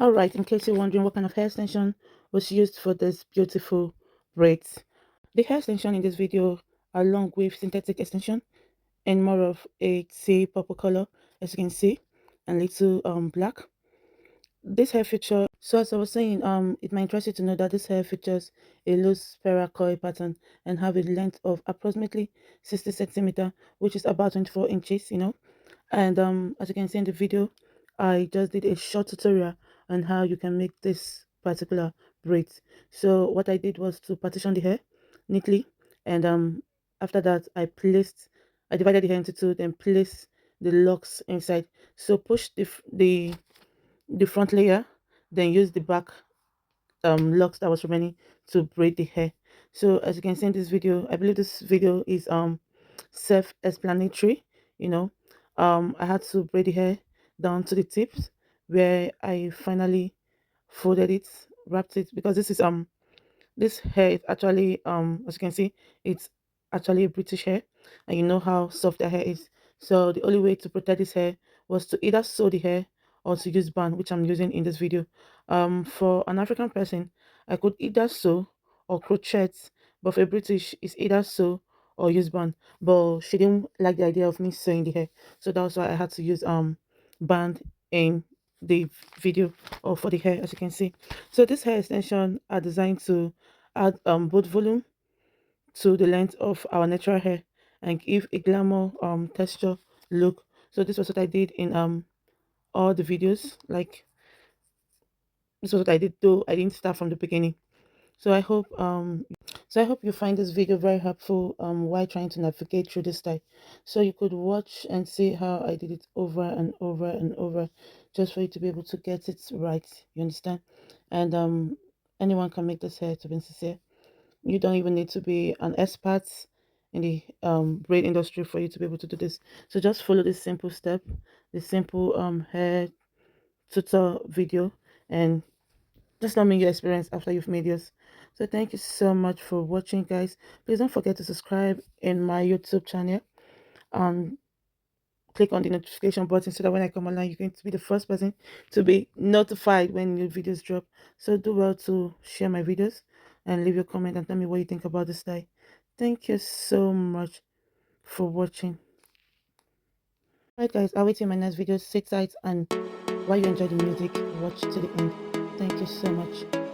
Alright, in case you're wondering what kind of hair extension was used for this beautiful braids. The hair extension in this video are long wave synthetic extension and more of a say purple color, as you can see, and little black. This hair feature, so as I was saying, it might interest you to know that this hair features a loose spiral coil pattern and have a length of approximately 60 centimeter, which is about 24 inches, and as you can see in the video, I just did a short tutorial on how you can make this particular braid. So what I did was to partition the hair neatly, and after that I divided the hair into two, then placed the locks inside. So push the front layer, then use the back locks that was remaining to braid the hair. So as you can see in this video, I believe this video is self-explanatory. you know I had to braid the hair down to the tips, where I finally folded it, wrapped it, because this hair is actually, as you can see, it's actually a British hair, and you know how soft their hair is. So the only way to protect this hair was to either sew the hair or to use band, which I'm using in this video. For an African person, I could either sew or crochet, but for a British, it's either sew or use band. But she didn't like the idea of me sewing the hair, so that's why I had to use band in the video, or for the hair, as you can see. So this hair extension are designed to add both volume to the length of our natural hair and give a glamour texture look. So this was what I did in all the videos. Like, this was what I did, though I didn't start from the beginning. So I hope you find this video very helpful while trying to navigate through this style. So you could watch and see how I did it over and over and over, just for you to be able to get it right. You understand? And anyone can make this hair, to be sincere. You don't even need to be an expert in the braid industry for you to be able to do this. So just follow this simple step, this simple hair tutor video, and just tell me your experience after you've made yours. So thank you so much for watching, guys. Please don't forget to subscribe in my YouTube channel and click on the notification button, so that when I come online, you're going to be the first person to be notified when new videos drop. So do well to share my videos and leave your comment and tell me what you think about this style. Thank you so much for watching. Alright, guys, I'll wait till my next video. Sit tight, and while you enjoy the music, watch to the end. Thank you so much.